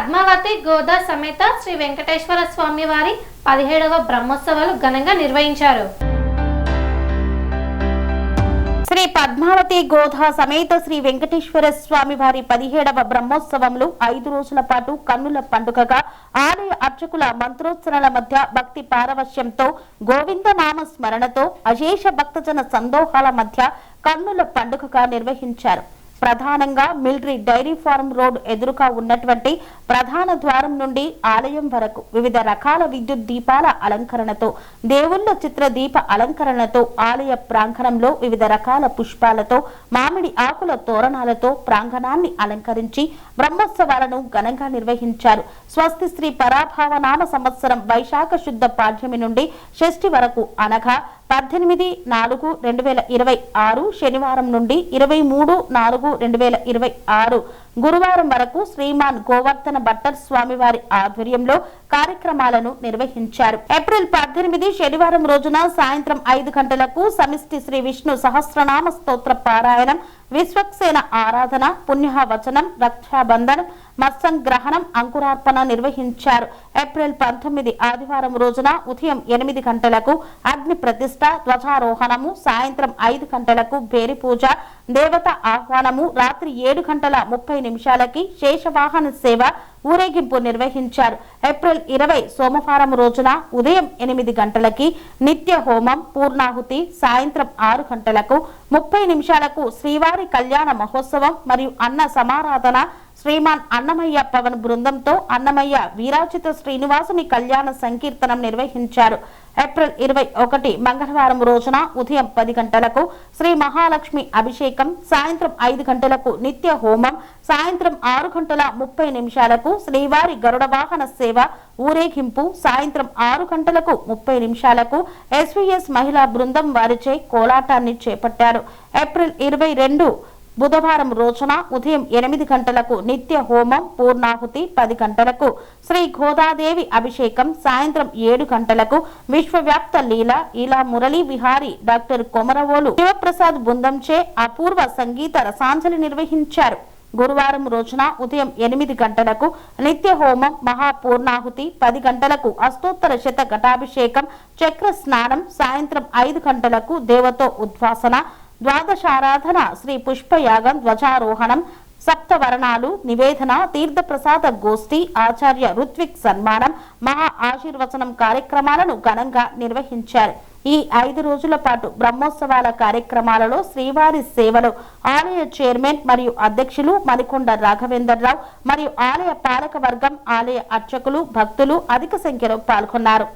పద్మావతి గోదా సమేత శ్రీ వెంకటేశ్వర స్వామి వారి 17వ బ్రహ్మోత్సవాలు ఘనంగా నిర్వహించారు. శ్రీ పద్మావతి గోదా సమేత శ్రీ వెంకటేశ్వర స్వామి వారి 17వ బ్రహ్మోత్సవములు 5 రోజుల పాటు కన్నుల పండుగగా ఆలయ అర్చకుల మంత్రోచ్చరణల మధ్య భక్తి పారవశ్యంతో గోవింద నామ స్మరణతో అశేష భక్తజన సందోహాల మధ్య కన్నుల పండుగగా నిర్వహించారు. ప్రధానంగా మిలిటరీ డైరీ ఫార్మ్ రోడ్ ఎదురుగా ఉన్నటువంటి ప్రధాన ద్వారం నుండి ఆలయం వరకు వివిధ రకాల విద్యుత్ దీపాల అలంకరణతో, దేవుళ్ళ చిత్ర దీప అలంకరణతో, ఆలయ ప్రాంగణంలో వివిధ రకాల పుష్పాలతో, మామిడి ఆకుల తోరణాలతో ప్రాంగణాన్ని అలంకరించి బ్రహ్మోత్సవాలను ఘనంగా నిర్వహించారు. స్వస్తి శ్రీ పరాభావనామ సంవత్సరం వైశాఖ శుద్ధ పాఠ్యమి నుండి షష్ఠి వరకు అనగా 18/4/2026 శనివారం నుండి 23/4/2026 గురువారం వరకు శ్రీమాన్ గోవర్ధన భట్టర్ స్వామివారి ఆధ్వర్యంలో కార్యక్రమాలను నిర్వహించారు. ఏప్రిల్ 18 శనివారం రోజున సాయంత్రం 5 గంటలకు సమిష్టి శ్రీ విష్ణు సహస్రనామ స్తోత్ర పారాయణం, విశ్వక్సేన ఆరాధన, పుణ్యవచనం, రక్షాబంధనం, మత్స్యంగ్రహణం, అంకురార్పణ నిర్వహించారు. ఏప్రిల్ 19 ఆదివారం రోజున ఉదయం 8 గంటలకు అగ్ని ప్రతిష్ఠ, ధ్వజారోహణము, సాయంత్రం 5 గంటలకు భేరి పూజ, దేవత ఆహ్వానము, రాత్రి 7:30 శేషవాహన సేవ, ఊరేగింపు నిర్వహించారు. ఏప్రిల్ 20 సోమవారం రోజున ఉదయం 8 గంటలకి నిత్య హోమం, పూర్ణాహుతి, సాయంత్రం 6 గంటలకు 30 శ్రీవారి కళ్యాణ మహోత్సవం మరియు అన్న సమారాధన శ్రీమాన్ అన్నమయ్య పవన్ బృందంతో అన్నమయ్య వీరాచిత శ్రీనివాసుని కళ్యాణ సంకీర్తనం నిర్వహించారు. ఏప్రిల్ 21 మంగళవారం రోజున ఉదయం 10 గంటలకు శ్రీ మహాలక్ష్మి అభిషేకం, సాయంత్రం 5 గంటలకు నిత్య హోమం, సాయంత్రం 6:30 శ్రీవారి గరుడ వాహన సేవ, ఊరేగింపు, సాయంత్రం 6:30 SVS మహిళా బృందం వారిచే కోలాటాన్ని చేపట్టారు. ఏప్రిల్ 22 బుధవారం రోజున ఉదయం 8 గంటలకు నిత్య హోమం, పూర్ణాహుతి, 10 గంటలకు శ్రీ గోదాదేవి అభిషేకం, సాయంత్రం 7 గంటలకు విశ్వవ్యాప్త ఈలా మురళీ విహారీ డాక్టర్ కొమరవోలు శివప్రసాద్ బృందంచే అపూర్వ సంగీత రసాంజలి నిర్వహించారు. గురువారం రోజున ఉదయం 8 గంటలకు నిత్య హోమం, మహాపూర్ణాహుతి, 10 గంటలకు అష్టోత్తర శత ఘటాభిషేకం, చక్ర స్నానం, సాయంత్రం 5 గంటలకు దేవతో ఉద్వాసన, ద్వాదశారాధన, శ్రీ పుష్పయాగం, ధ్వజారోహణం, సప్తవర్ణాలు, నివేదన, తీర్థప్రసాద గోష్ఠి, ఆచార్య ఋత్విక్ సన్మానం, మహా ఆశీర్వచనం కార్యక్రమాలను ఘనంగా నిర్వహించారు. ఈ 5 రోజుల పాటు బ్రహ్మోత్సవాల కార్యక్రమాలలో శ్రీవారి సేవలు ఆలయ చైర్మన్ మరియు అధ్యక్షులు మణికొండ రాఘవేంద్రరావు మరియు ఆలయ పాలక వర్గం, ఆలయ అర్చకులు, భక్తులు అధిక సంఖ్యలో పాల్గొన్నారు.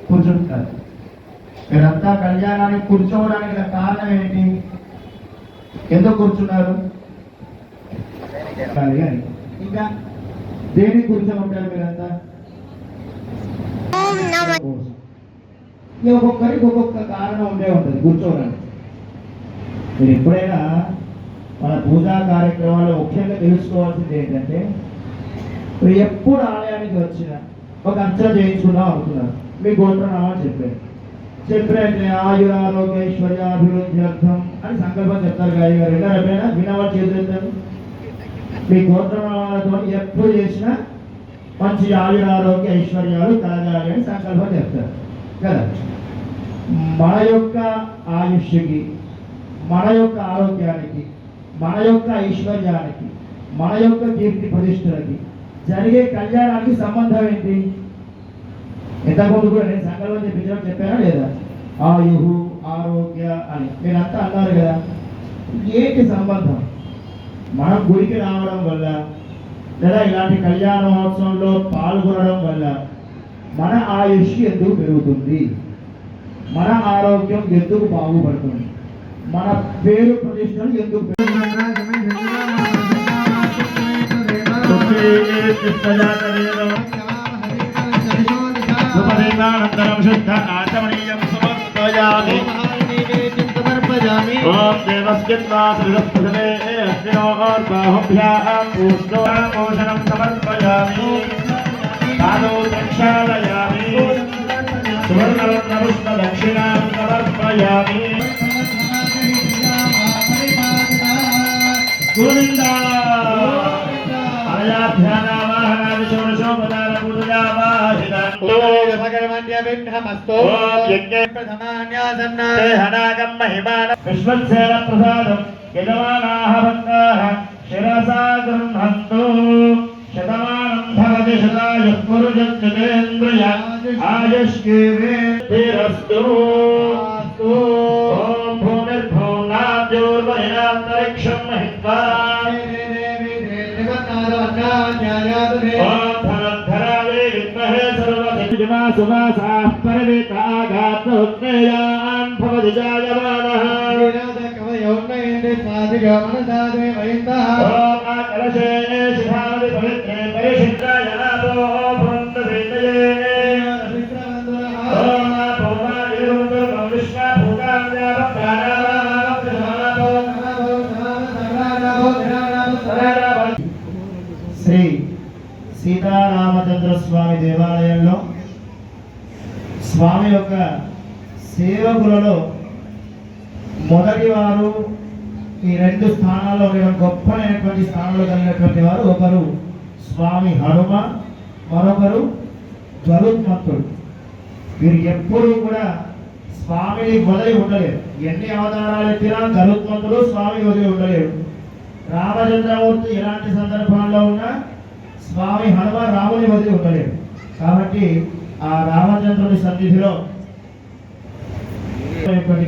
కూర్చుంటారు. మీరంతా కళ్యాణానికి కూర్చోవడానికి కారణం ఏంటి? ఎందుకు కూర్చున్నారు? ఇంకా దేనికి కూర్చోమంటారు మీరంతా? ఒక్కొక్కరికి ఒక్కొక్క కారణం ఉండే ఉంటుంది కూర్చోవడానికి. మీరు ఎప్పుడైనా మన పూజా కార్యక్రమాల్లో ముఖ్యంగా తెలుసుకోవాల్సింది ఏంటంటే, ఎప్పుడు ఆలయానికి వచ్చినా ఒక అర్చన చేయించుకుందాం అనుకున్నారు, మీ గోత్రనామాలు చెప్పారంటే ఆయురారోగ్యైశ్వర్యాభివృద్ధ్యర్థం అని సంకల్పం చెప్తారు. గాయ గారు ఎప్పుడైనా వినవాళ్ళు చేస్తారు. మీ గోత్రనామాలతో ఎప్పుడు చేసినా మంచి ఆయురారోగ్య ఐశ్వర్యాలు కలగాలి అని సంకల్పం చెప్తారు కదా. మన యొక్క ఆయుష్కి, మన యొక్క ఆరోగ్యానికి, మన యొక్క ఐశ్వర్యానికి, మన యొక్క కీర్తి ప్రతిష్టలకి జరిగే కళ్యాణానికి సంబంధం ఏంటి? ఇంతకుముందు కూడా నేను సంకల్పం చెప్పించడం చెప్పానా లేదా? ఆయు, ఆరోగ్య అని మీరంతా అన్నారు కదా. ఏంటి సంబంధం? మనం గుడికి రావడం వల్ల లేదా ఇలాంటి కళ్యాణ మహోత్సవంలో పాల్గొనడం వల్ల మన ఆయుష్ ఎందుకు పెరుగుతుంది, మన ఆరోగ్యం ఎందుకు బాగుపడుతుంది, మన పేరు ప్రతిష్టలు ఎందుకు ओम देवस्कित्वा श्रीरस्पदे अस्मिनोर्बाहुभ्यां पूष्णोषणं समर्पयामि पादौ प्रक्षालयामि सुवर्णरत्नपुष्पदक्षिणां समर्पयामि गोविन्दा विश्वसेन प्रसादं यजमानाः भक्ताः शिरसा गृह्णन्तु शतमानं भवति शतायुः पुरुषेन्द्रिय आयुष्कीर्तिरस्तु ॐ भूमिर्भुवनाद्योर्वरिणान्तरिक्षं महित्वा सुवासाः परिवेताघातोत्मेयान् भवति जायमानः कलशे शिखादि पवित्रे परिशुद्धाय नाभो भवन्तवेदये శ్రీ సీతారామచంద్ర స్వామి దేవాలయంలో స్వామి యొక్క సేవకులలో మొదటి వారు ఈ రెండు స్థానాల్లో గొప్పనైనటువంటి స్థానంలో కలిగినటువంటి వారు ఒకరు స్వామి హనుమ, మరొకరు గరుత్మంతుడు. వీరు ఎప్పుడూ కూడా స్వామిని వదిలి ఉండలేరు. ఎన్ని అవతారాలు ఎత్తినా గరుత్మంతుడు స్వామి వదిలి ఉండలేరు. రామచంద్రమూర్తి ఎలాంటి సందర్భాల్లో ఉన్నా స్వామి హనుమ రాముని వదిలి ఉండలేరు. కాబట్టి ఆ రామచంద్రుని సన్నిధిలో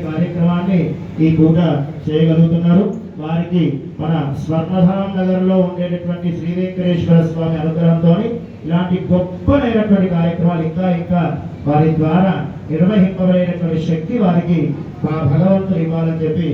కార్యక్రమాన్ని ఈ పూట చేయగలుగుతున్నారు. వారికి మన స్వర్ణధామం నగర్లో ఉండేటటువంటి శ్రీ వెంకటేశ్వర స్వామి అనుగ్రహంతో ఇలాంటి గొప్పనైనటువంటి కార్యక్రమాలు ఇంకా ఇంకా వారి ద్వారా నిర్వహింపబడేటటువంటి శక్తి వారికి మా భగవంతుడు ఇవ్వాలని చెప్పి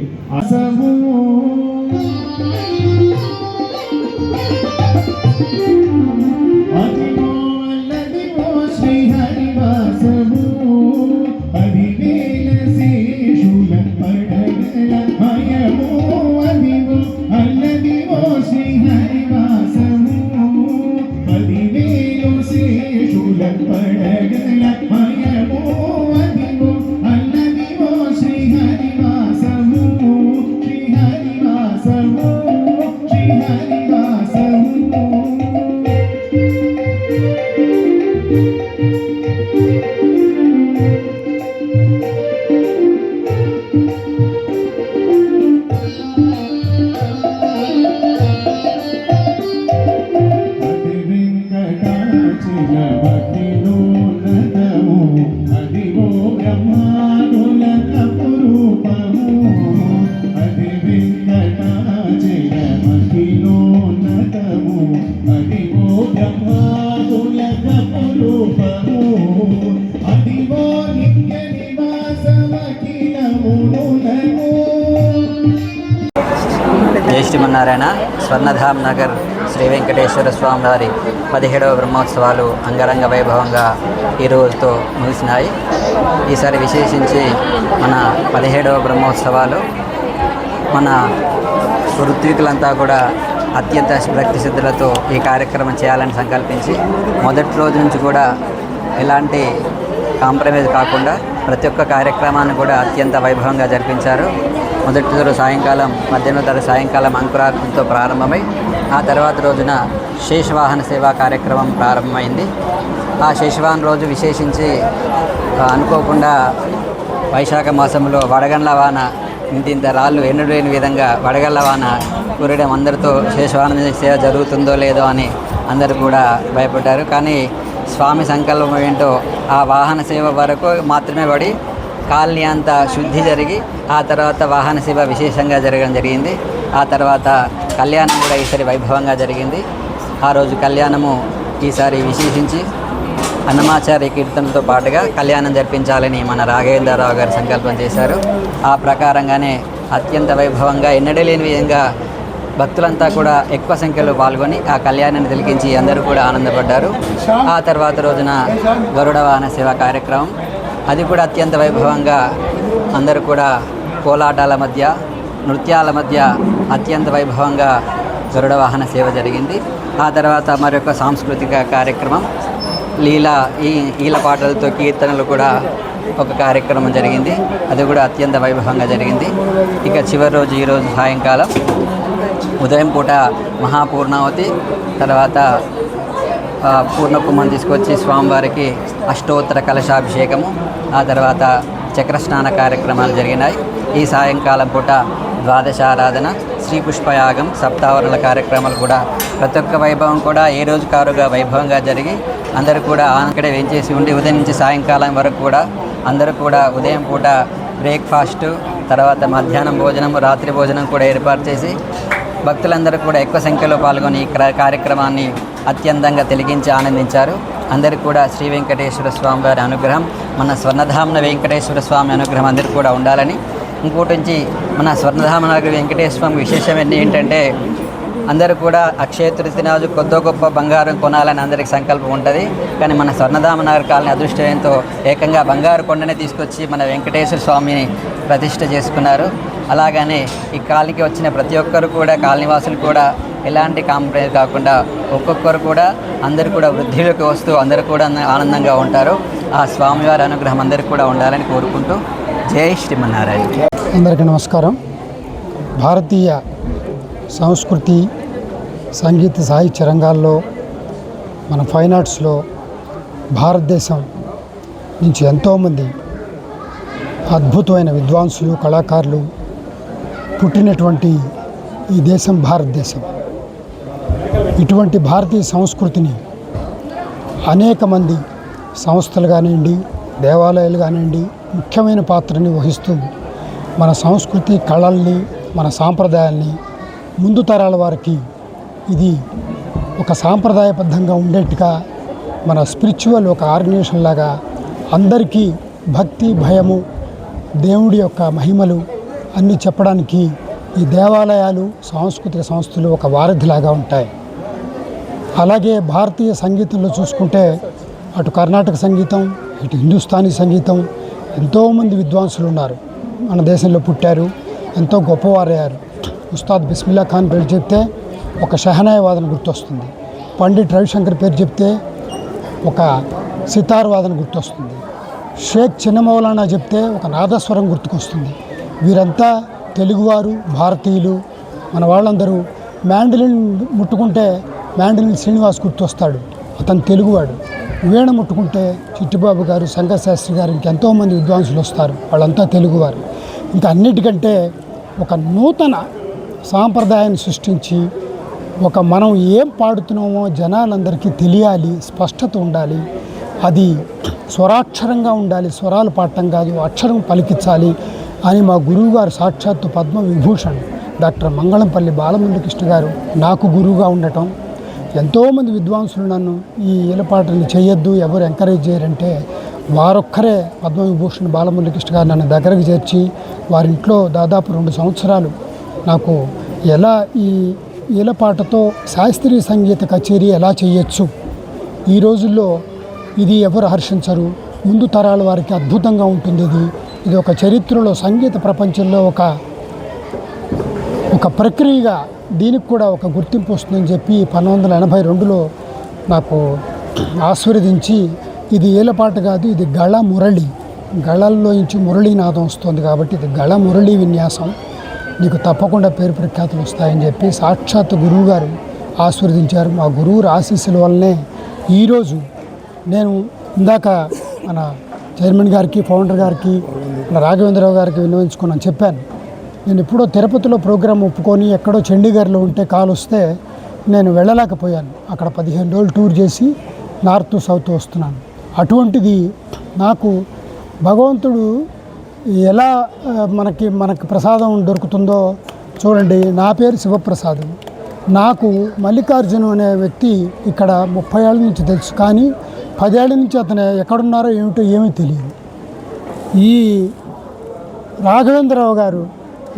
జై శ్రీమన్నారాయణ. స్వర్ణధామ్ నగర్ శ్రీ వెంకటేశ్వర స్వామి వారి 17వ బ్రహ్మోత్సవాలు అంగరంగ వైభవంగా ఈ రోజుతో ముగిసినాయి. ఈసారి విశేషించి మన 17వ బ్రహ్మోత్సవాలు మన ఋత్వికులంతా కూడా అత్యంత భక్తి శ్రద్ధలతో ఈ కార్యక్రమం చేయాలని సంకల్పించి మొదటి రోజు నుంచి కూడా ఎలాంటి కాంప్రమైజ్ కాకుండా ప్రతి ఒక్క కార్యక్రమాన్ని కూడా అత్యంత వైభవంగా జరిపించారు. మొదటి రోజు సాయంకాలం 18వ తారీఖు సాయంకాలం అంకురార్పణతో ప్రారంభమై ఆ తర్వాత రోజున శేషవాహన సేవా కార్యక్రమం ప్రారంభమైంది. ఆ శేషవాహన రోజు విశేషించి అనుకోకుండా వైశాఖ మాసంలో వడగండ్ల వాన ఇంత రాళ్ళు ఎన్నడలేని విధంగా వడగండ్ల వాన కురడం అందరితో శేషవాహన సేవ జరుగుతుందో లేదో అని అందరూ కూడా భయపడ్డారు. కానీ స్వామి సంకల్పం ఏంటో ఆ వాహన సేవ వరకు మాత్రమే పడి కాలనీ అంతా శుద్ధి జరిగి ఆ తర్వాత వాహన సేవ విశేషంగా జరగడం జరిగింది. ఆ తర్వాత కళ్యాణం కూడా ఈసారి వైభవంగా జరిగింది. ఆ రోజు కళ్యాణము ఈసారి విశేషించి అన్నమాచార్య కీర్తనలతో పాటుగా కళ్యాణం జరిపించాలని మన రాఘవేంద్రరావు గారు సంకల్పం చేశారు. ఆ ప్రకారంగానే అత్యంత వైభవంగా ఎన్నడలేని విధంగా భక్తులంతా కూడా ఎక్కువ సంఖ్యలో పాల్గొని ఆ కళ్యాణాన్ని తిలకించి అందరూ కూడా ఆనందపడ్డారు. ఆ తర్వాత రోజున గరుడ వాహన సేవ కార్యక్రమం, అది కూడా అత్యంత వైభవంగా అందరూ కూడా కోలాటాల మధ్య నృత్యాల మధ్య అత్యంత వైభవంగా గరుడ వాహన సేవ జరిగింది. ఆ తర్వాత మరొక సాంస్కృతిక కార్యక్రమం ఈల పాటలతో కీర్తనలు కూడా ఒక కార్యక్రమం జరిగింది. అది కూడా అత్యంత వైభవంగా జరిగింది. ఇక చివరి రోజు ఈరోజు సాయంకాలం ఉదయం పూట మహాపూర్ణావతి, తర్వాత పూర్ణకుంభం తీసుకొచ్చి స్వామివారికి అష్టోత్తర కలశాభిషేకము, ఆ తర్వాత చక్రస్నాన కార్యక్రమాలు జరిగినాయి. ఈ సాయంకాలం పూట ద్వాదశారాధన, శ్రీ పుష్పయాగం, సప్తావరణల కార్యక్రమాలు కూడా ప్రతి ఒక్క వైభవం కూడా ఏ రోజు కారుగా వైభవంగా జరిగి అందరూ కూడా అక్కడే వేంచేసి ఉండి ఉదయం నుంచి సాయంకాలం వరకు కూడా అందరూ కూడా ఉదయం పూట బ్రేక్ఫాస్టు, తర్వాత మధ్యాహ్నం భోజనం, రాత్రి భోజనం కూడా ఏర్పాటు చేసి భక్తులందరూ కూడా ఎక్కువ సంఖ్యలో పాల్గొని ఈ కార్యక్రమాన్ని అత్యంతంగా తిలకించి ఆనందించారు. అందరికీ కూడా శ్రీ వెంకటేశ్వర స్వామి వారి అనుగ్రహం, మన స్వర్ణధామన వెంకటేశ్వర స్వామి అనుగ్రహం అందరికీ కూడా ఉండాలని. ఇంకోటి నుంచి మన స్వర్ణధామన వెంకటేశ్వర స్వామి విశేషం ఏంటంటే అందరూ కూడా అక్షయ తృతీయ రోజు కొద్ది గొప్ప బంగారం కొనాలని అందరికి సంకల్పం ఉంటుంది. కానీ మన స్వర్ణధామనగర్ కాలనీ అదృష్టంతో ఏకంగా బంగారు కొండనే తీసుకొచ్చి మన వెంకటేశ్వర స్వామిని ప్రతిష్ఠ చేసుకున్నారు. అలాగనే ఈ కాలనీకి వచ్చిన ప్రతి ఒక్కరు కూడా కాలనీవాసులు కూడా ఎలాంటి కాంప్రమైజ్ కాకుండా ఒక్కొక్కరు కూడా అందరూ కూడా వృద్ధిలోకి వస్తూ అందరూ కూడా ఆనందంగా ఉంటారు. ఆ స్వామివారి అనుగ్రహం అందరికీ కూడా ఉండాలని కోరుకుంటూ జై శ్రీమన్నారాయణ. అందరికీ నమస్కారం. భారతీయ సంస్కృతి, సంగీత, సాహిత్య రంగాల్లో, మన ఫైన్ ఆర్ట్స్లో భారతదేశం నుంచి ఎంతోమంది అద్భుతమైన విద్వాంసులు, కళాకారులు పుట్టినటువంటి ఈ దేశం భారతదేశం. ఇటువంటి భారతీయ సంస్కృతిని అనేక మంది సంస్థలు కానివ్వండి, దేవాలయాలు కానివ్వండి ముఖ్యమైన పాత్రని వహిస్తూ మన సంస్కృతి, కళల్ని, మన సాంప్రదాయాల్ని ముందు తరాల వారికి ఇది ఒక సాంప్రదాయబద్ధంగా ఉండేట్టుగా మన స్పిరిచువల్ ఒక ఆర్గనైజేషన్ లాగా అందరికీ భక్తి, భయము, దేవుడి యొక్క మహిమలు అన్నీ చెప్పడానికి ఈ దేవాలయాలు, సాంస్కృతిక సంస్థలు ఒక వారధిలాగా ఉంటాయి. అలాగే భారతీయ సంగీతంలో చూసుకుంటే అటు కర్ణాటక సంగీతం, ఇటు హిందుస్థానీ సంగీతం ఎంతోమంది విద్వాంసులు ఉన్నారు. మన దేశంలో పుట్టారు, ఎంతో గొప్పవారయ్యారు. ఉస్తాద్ బిస్మిల్లా ఖాన్ పేరు చెప్తే ఒక షహనాయి వాదన గుర్తొస్తుంది. పండిట్ రవిశంకర్ పేరు చెప్తే ఒక సితార్ వాదన గుర్తొస్తుంది. షేక్ చిన్న మౌలానా చెప్తే ఒక నాదస్వరం గుర్తుకొస్తుంది. వీరంతా తెలుగువారు, భారతీయులు. మన వాళ్ళందరూ మ్యాండలిన్ ముట్టుకుంటే మ్యాండలిన్ శ్రీనివాస్ గుర్తొస్తాడు, అతను తెలుగువాడు. వీణ ముట్టుకుంటే చిట్టిబాబు గారు, శంకర్ శాస్త్రి గారు, ఇంకెంతోమంది విద్వాంసులు వస్తారు, వాళ్ళంతా తెలుగువారు. ఇంకా అన్నిటికంటే ఒక నూతన సాంప్రదాయాన్ని సృష్టించి ఒక మనం ఏం పాడుతున్నామో జనాలందరికీ తెలియాలి, స్పష్టత ఉండాలి, అది స్వరాక్షరంగా ఉండాలి, స్వరాలు పాడటం కాదు, అక్షరం పలికించాలి అని మా గురువుగారు సాక్షాత్తు పద్మ విభూషణ్ డాక్టర్ మంగళంపల్లి బాలమురళీకృష్ణ గారు నాకు గురువుగా ఉండటం, ఎంతోమంది విద్వాంసులు నన్ను ఈ ఈలపాటని చేయొద్దు, ఎవరు ఎంకరేజ్ చేయరంటే వారొక్కరే పద్మవిభూషణ్ బాలమురళీకృష్ణ గారు నన్ను దగ్గరకు చేర్చి వారింట్లో దాదాపు 2 సంవత్సరాలు నాకు ఎలా ఈ ఈలపాటతో శాస్త్రీయ సంగీత కచేరీ ఎలా చేయొచ్చు, ఈ రోజుల్లో ఇది ఎవరు హర్షించరు, ముందు తరాల వారికి అద్భుతంగా ఉంటుంది, ఇది ఒక చరిత్రలో సంగీత ప్రపంచంలో ఒక ప్రక్రియగా దీనికి కూడా ఒక గుర్తింపు వస్తుందని చెప్పి 1982లో నాకు ఆశీర్వదించి ఇది ఏలపాట కాదు, ఇది గళ మురళి, గళల్లో నుంచి మురళీనాదం వస్తుంది కాబట్టి ఇది గళ మురళీ విన్యాసం, నీకు తప్పకుండా పేరు ప్రఖ్యాతులు వస్తాయని చెప్పి సాక్షాత్ గురువు గారు ఆశీర్వదించారు. మా గురువు ఆశీస్సుల వల్లనే ఈరోజు నేను ఇందాక మన చైర్మన్ గారికి, ఫౌండర్ గారికి, మన రాఘవేంద్రరావు గారికి విన్నవించుకున్నాను, చెప్పాను నేను ఎప్పుడో తిరుపతిలో ప్రోగ్రాం ఒప్పుకొని ఎక్కడో చండీగఢ్లో ఉంటే కాల్ వస్తే నేను వెళ్ళలేకపోయాను. అక్కడ 15 రోజులు టూర్ చేసి నార్త్ సౌత్ వస్తున్నాను. అటువంటిది నాకు భగవంతుడు ఎలా మనకి ప్రసాదం దొరుకుతుందో చూడండి. నా పేరు శివప్రసాదం, నాకు మల్లికార్జున అనే వ్యక్తి ఇక్కడ 30 ఏళ్ళ నుంచి తెలుసు, కానీ 10 ఏళ్ళ నుంచి అతను ఎక్కడున్నారో ఏమిటో ఏమీ తెలియదు. ఈ రాఘవేంద్రరావు గారు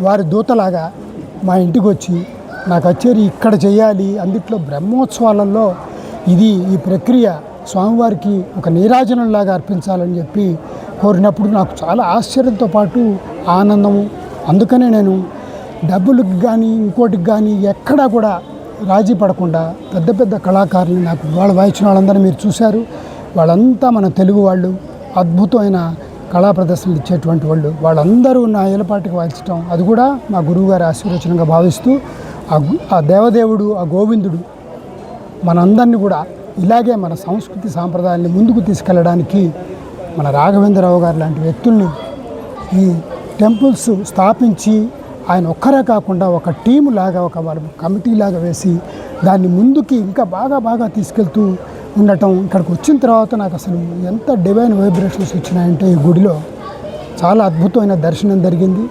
వారి దూతలాగా మా ఇంటికి వచ్చి నా కచేరీ ఇక్కడ చేయాలి, అందుట్లో బ్రహ్మోత్సవాలలో ఈ ప్రక్రియ స్వామివారికి ఒక నీరాజనంలాగా అర్పించాలని చెప్పి కోరినప్పుడు నాకు చాలా ఆశ్చర్యంతో పాటు ఆనందము. అందుకనే నేను డబ్బులకు కానీ ఇంకోటికి కానీ ఎక్కడా కూడా రాజీ పడకుండా పెద్ద పెద్ద కళాకారులు నాకు వాళ్ళు వాయించిన వాళ్ళందరూ మీరు చూశారు. వాళ్ళంతా మన తెలుగు వాళ్ళు, అద్భుతమైన కళా ప్రదర్శనలు ఇచ్చేటువంటి వాళ్ళు. వాళ్ళందరూ నా ఏలపాటికి వాయించడం అది కూడా మా గురువుగారి ఆశీర్వచనంగా భావిస్తూ ఆ దేవదేవుడు, ఆ గోవిందుడు మనందరినీ కూడా ఇలాగే మన సంస్కృతి సాంప్రదాయాన్ని ముందుకు తీసుకెళ్ళడానికి మన రాఘవేంద్రరావు గారు లాంటి వ్యక్తుల్ని ఈ టెంపుల్స్ స్థాపించి ఆయన ఒక్కరే కాకుండా ఒక టీము లాగా, ఒక కమిటీ లాగా వేసి దాన్ని ముందుకి ఇంకా బాగా తీసుకెళ్తూ ఉండటం. ఇక్కడికి వచ్చిన తర్వాత నాకు అసలు ఎంత డివైన్ వైబ్రేషన్స్ వచ్చినాయంటే ఈ గుడిలో చాలా అద్భుతమైన దర్శనం జరిగింది.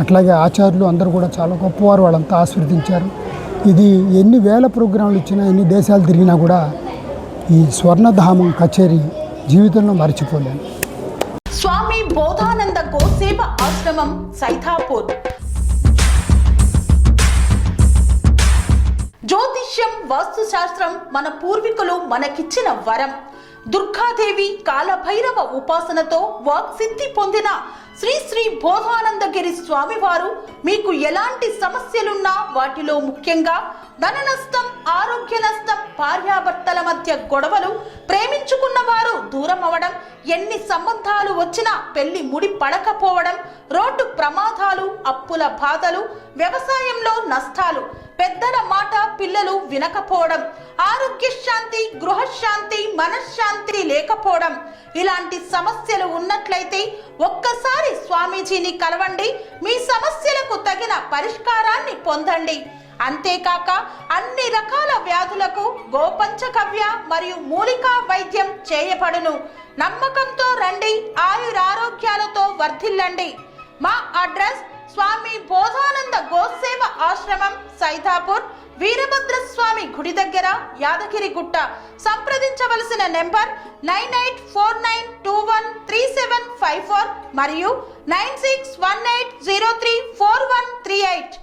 అట్లాగే ఆచార్యులు అందరూ కూడా చాలా గొప్పవారు, వాళ్ళంతా ఆశీర్వదించారు. ఇది ఎన్ని వేల ప్రోగ్రాంలు ఇచ్చినా, ఎన్ని దేశాలు తిరిగినా కూడా ఈ స్వర్ణధామం కచేరీ జీవితంలో మర్చిపోలేను. స్వామి బోధానంద గోసేవ ఆశ్రమం సైథాపూర్. జ్యోతిష్యం, వాస్తుశాస్త్రం మన పూర్వీకులు మనకిచ్చిన వరం. దుర్గాదేవి, కాలభైరవ ఉపాసనతో వాక్సిద్ధి పొందిన శ్రీ బోధానందగిరి స్వామివారు మీకు ఎలాంటి సమస్యలున్నా, వాటిలో ముఖ్యంగా ధన నష్టం, ఆరోగ్య నష్టం, భార్యాభర్తల మధ్య గొడవలు, ప్రేమించుకున్న వారు దూరం అవడం, ఎన్ని సంబంధాలు వచ్చినా పెళ్లి ముడి పడకపోవడం, రోడ్డు ప్రమాదాలు, అప్పుల బాధలు, వ్యవసాయంలో నష్టాలు, పెద్దల మాట పిల్లలు వినకపోవడం, ఆరోగ్య శాంతి, గృహశాంతి, మనశ్శాంతి లేకపోవడం, ఇలాంటి సమస్యలు ఉన్నట్లయితే ఒక్కసారి స్వామీజీని కలవండి. మీ సమస్యలకు తగిన పరిష్కారాన్ని పొందండి. అంతేకాక అన్ని రకాల వ్యాధులకు గోపంచగవ్య మరియు మూలికా వైద్యం చేయబడును. నమ్మకంతో రండి, ఆయురారోగ్యాలతో వర్ధిల్లండి. మా అడ్రస్ స్వామి బోధానంద గోసేవ ఆశ్రమం, సైథాపూర్, వీరభద్రస్వామి గుడి దగ్గర, యాదగిరిగుట్ట. సంప్రదించవలసిన నెంబర్ 9849213754 మరియు 9618034138.